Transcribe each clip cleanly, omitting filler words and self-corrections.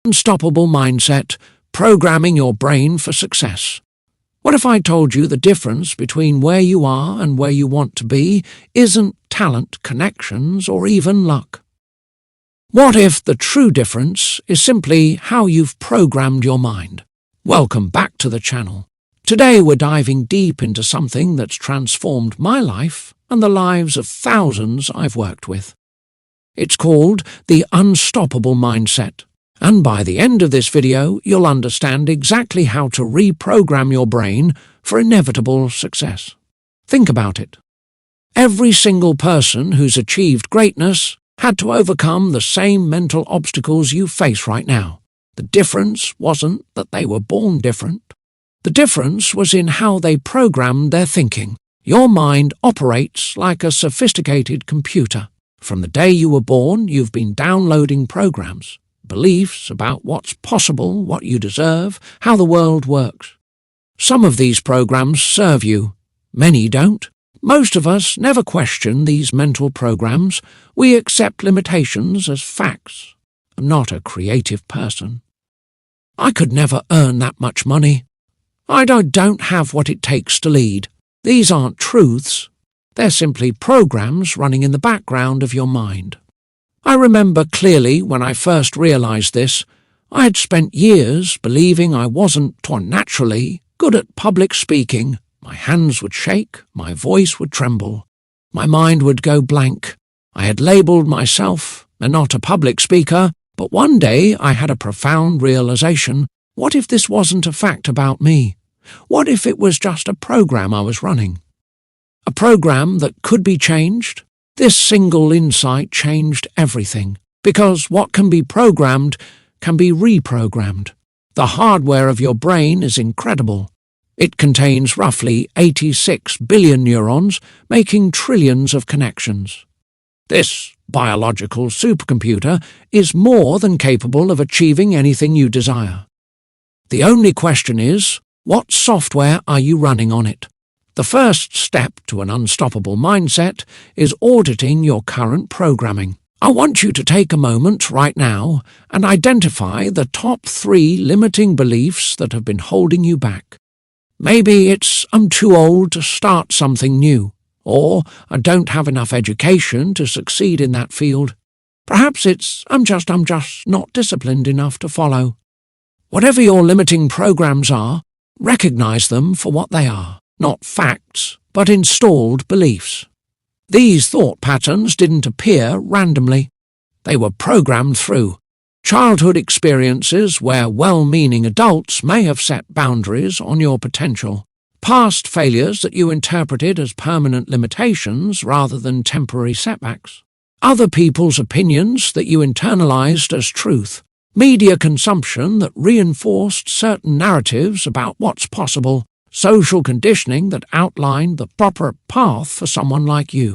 Unstoppable mindset, programming your brain for success. What if I told you the difference between where you are and where you want to be isn't talent, connections, or even luck? What if the true difference is simply how you've programmed your mind? Welcome back to the channel. Today we're diving deep into something that's transformed my life and the lives of thousands I've worked with. It's called the unstoppable mindset. And by the end of this video, you'll understand exactly how to reprogram your brain for inevitable success. Think about it. Every single person who's achieved greatness had to overcome the same mental obstacles you face right now. The difference wasn't that they were born different. The difference was in how they programmed their thinking. Your mind operates like a sophisticated computer. From the day you were born, you've been downloading programs. Beliefs about what's possible, what you deserve, how the world works. Some of these programs serve you. Many don't. Most of us never question these mental programs. We accept limitations as facts. I'm not a creative person. I could never earn that much money. I don't have what it takes to lead. These aren't truths. They're simply programs running in the background of your mind. I remember clearly when I first realized this. I had spent years believing I wasn't naturally good at public speaking. My hands would shake, my voice would tremble, my mind would go blank. I had labeled myself not a public speaker, but one day I had a profound realization. What if this wasn't a fact about me? What if it was just a program I was running? A program that could be changed? This single insight changed everything, because what can be programmed can be reprogrammed. The hardware of your brain is incredible. It contains roughly 86 billion neurons, making trillions of connections. This biological supercomputer is more than capable of achieving anything you desire. The only question is, what software are you running on it? The first step to an unstoppable mindset is auditing your current programming. I want you to take a moment right now and identify the top 3 limiting beliefs that have been holding you back. Maybe it's, I'm too old to start something new, or I don't have enough education to succeed in that field. Perhaps it's, I'm just not disciplined enough to follow. Whatever your limiting programs are, recognize them for what they are. Not facts, but installed beliefs. These thought patterns didn't appear randomly. They were programmed through childhood experiences where well-meaning adults may have set boundaries on your potential, past failures that you interpreted as permanent limitations rather than temporary setbacks, other people's opinions that you internalized as truth, media consumption that reinforced certain narratives about what's possible, social conditioning that outlined the proper path for someone like you.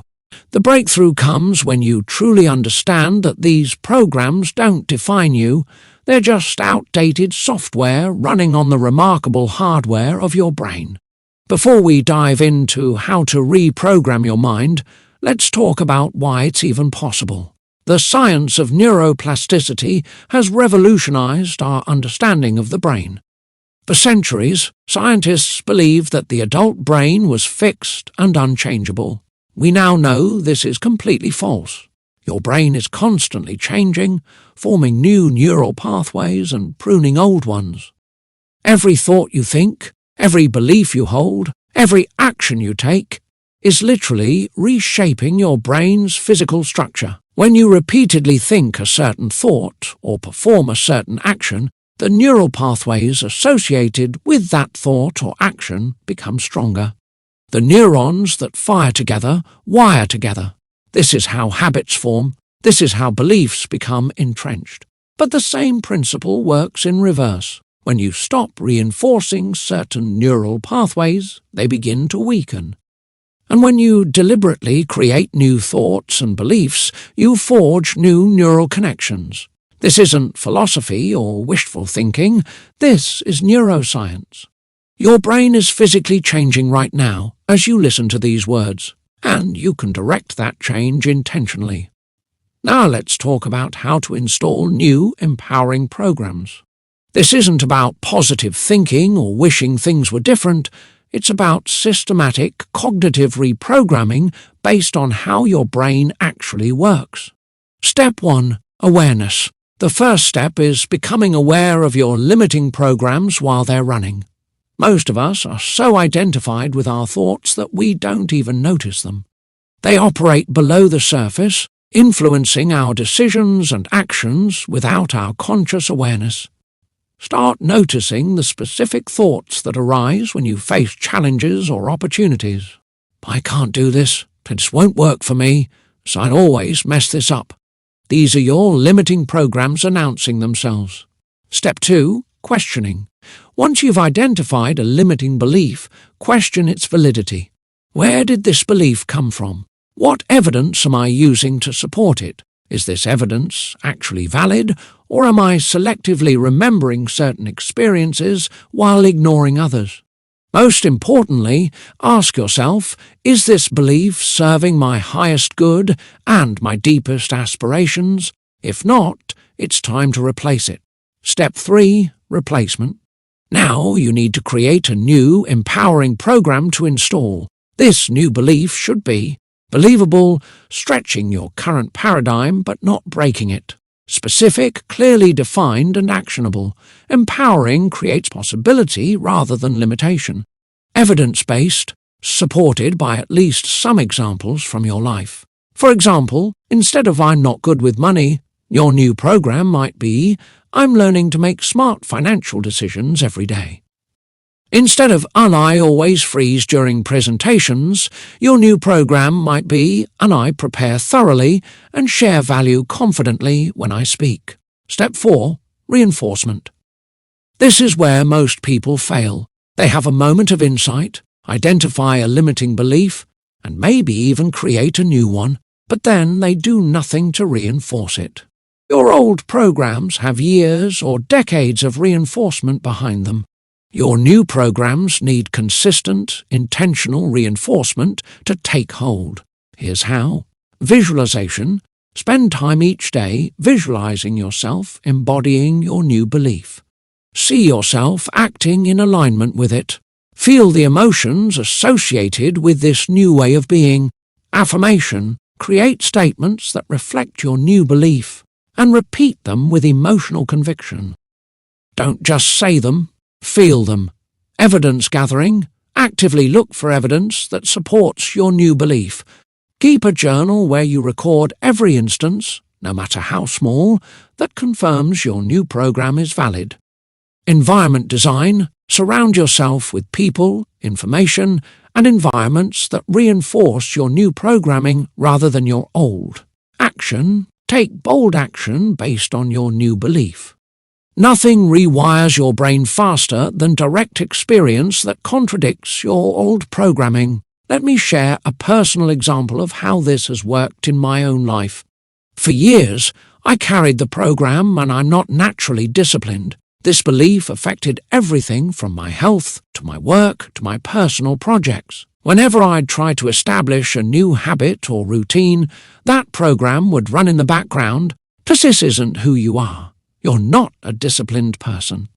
The breakthrough comes when you truly understand that these programs don't define you. They're just outdated software running on the remarkable hardware of your brain. Before we dive into how to reprogram your mind, let's talk about why it's even possible. The science of neuroplasticity has revolutionized our understanding of the brain. For centuries, scientists believed that the adult brain was fixed and unchangeable. We now know this is completely false. Your brain is constantly changing, forming new neural pathways and pruning old ones. Every thought you think, every belief you hold, every action you take is literally reshaping your brain's physical structure. When you repeatedly think a certain thought or perform a certain action, the neural pathways associated with that thought or action become stronger. The neurons that fire together wire together. This is how habits form. This is how beliefs become entrenched. But the same principle works in reverse. When you stop reinforcing certain neural pathways, they begin to weaken. And when you deliberately create new thoughts and beliefs, you forge new neural connections. This isn't philosophy or wishful thinking. This is neuroscience. Your brain is physically changing right now as you listen to these words, and you can direct that change intentionally. Now let's talk about how to install new empowering programs. This isn't about positive thinking or wishing things were different. It's about systematic cognitive reprogramming based on how your brain actually works. Step 1. Awareness. The first step is becoming aware of your limiting programs while they're running. Most of us are so identified with our thoughts that we don't even notice them. They operate below the surface, influencing our decisions and actions without our conscious awareness. Start noticing the specific thoughts that arise when you face challenges or opportunities. I can't do this. This won't work for me, so I'd always mess this up. These are your limiting programs announcing themselves. Step 2. Questioning. Once you've identified a limiting belief, question its validity. Where did this belief come from? What evidence am I using to support it? Is this evidence actually valid, or am I selectively remembering certain experiences while ignoring others? Most importantly, ask yourself, is this belief serving my highest good and my deepest aspirations? If not, it's time to replace it. Step 3. Replacement. Now you need to create a new, empowering program to install. This new belief should be believable, stretching your current paradigm but not breaking it. Specific, clearly defined and actionable. Empowering creates possibility rather than limitation. Evidence-based, supported by at least some examples from your life. For example, instead of "I'm not good with money," your new program might be "I'm learning to make smart financial decisions every day." Instead of "and I always freeze during presentations," your new program might be "and I prepare thoroughly and share value confidently when I speak." Step 4. Reinforcement. This is where most people fail. They have a moment of insight, identify a limiting belief, and maybe even create a new one, but then they do nothing to reinforce it. Your old programs have years or decades of reinforcement behind them. Your new programs need consistent, intentional reinforcement to take hold. Here's how. Visualization. Spend time each day visualizing yourself embodying your new belief. See yourself acting in alignment with it. Feel the emotions associated with this new way of being. Affirmation. Create statements that reflect your new belief and repeat them with emotional conviction. Don't just say them. Feel them. Evidence gathering. Actively look for evidence that supports your new belief. Keep a journal where you record every instance, no matter how small, that confirms your new program is valid. Environment design. Surround yourself with people, information, and environments that reinforce your new programming rather than your old. Action. Take bold action based on your new belief. Nothing rewires your brain faster than direct experience that contradicts your old programming. Let me share a personal example of how this has worked in my own life. For years, I carried the program "and I'm not naturally disciplined." This belief affected everything from my health to my work to my personal projects. Whenever I'd try to establish a new habit or routine, that program would run in the background. This isn't who you are. You're not a disciplined person.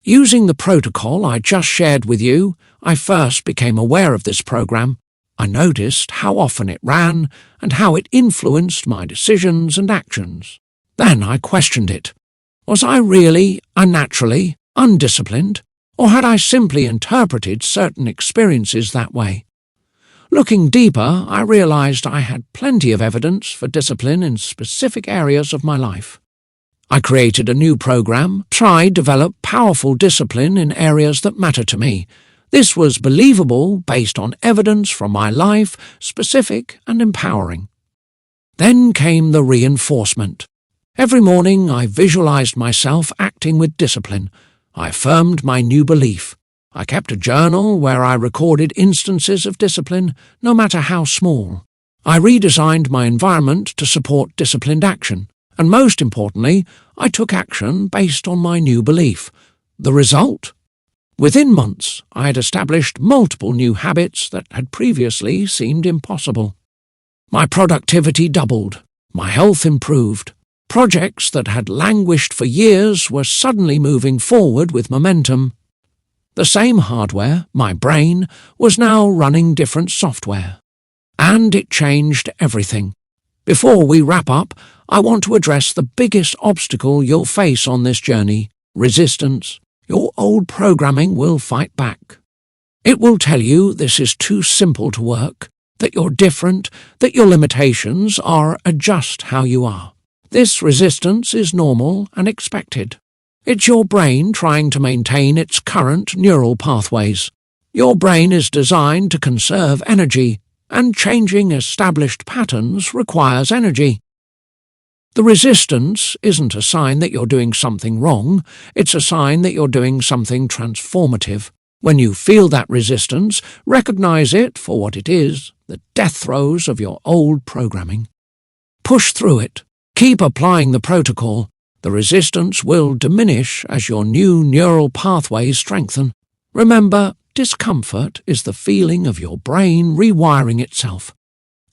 Using the protocol I just shared with you, I first became aware of this program. I noticed how often it ran and how it influenced my decisions and actions. Then I questioned it. Was I really, unnaturally, undisciplined, or had I simply interpreted certain experiences that way? Looking deeper, I realized I had plenty of evidence for discipline in specific areas of my life. I created a new program, develop powerful discipline in areas that matter to me. This was believable based on evidence from my life, specific and empowering. Then came the reinforcement. Every morning I visualized myself acting with discipline. I affirmed my new belief. I kept a journal where I recorded instances of discipline, no matter how small. I redesigned my environment to support disciplined action. And most importantly, I took action based on my new belief. The result? Within months, I had established multiple new habits that had previously seemed impossible. My productivity doubled. My health improved. Projects that had languished for years were suddenly moving forward with momentum. The same hardware, my brain, was now running different software. And it changed everything. Before we wrap up, I want to address the biggest obstacle you'll face on this journey: resistance. Your old programming will fight back. It will tell you this is too simple to work, that you're different, that your limitations are just how you are. This resistance is normal and expected. It's your brain trying to maintain its current neural pathways. Your brain is designed to conserve energy, and changing established patterns requires energy. The resistance isn't a sign that you're doing something wrong, it's a sign that you're doing something transformative. When you feel that resistance, recognize it for what it is, the death throes of your old programming. Push through it. Keep applying the protocol. The resistance will diminish as your new neural pathways strengthen. Remember, discomfort is the feeling of your brain rewiring itself.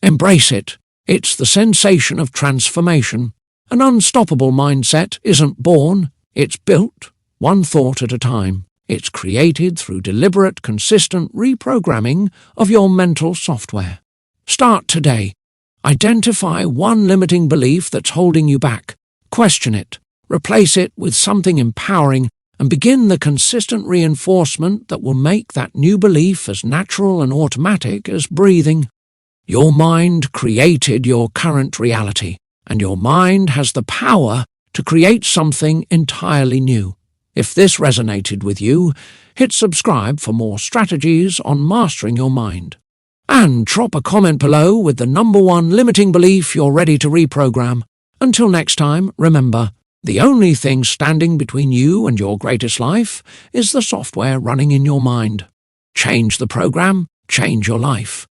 Embrace it. It's the sensation of transformation. An unstoppable mindset isn't born, it's built, one thought at a time. It's created through deliberate, consistent reprogramming of your mental software. Start today. Identify one limiting belief that's holding you back. Question it. Replace it with something empowering and begin the consistent reinforcement that will make that new belief as natural and automatic as breathing. Your mind created your current reality, and your mind has the power to create something entirely new. If this resonated with you, hit subscribe for more strategies on mastering your mind. And drop a comment below with the #1 limiting belief you're ready to reprogram. Until next time, remember, the only thing standing between you and your greatest life is the software running in your mind. Change the program, change your life.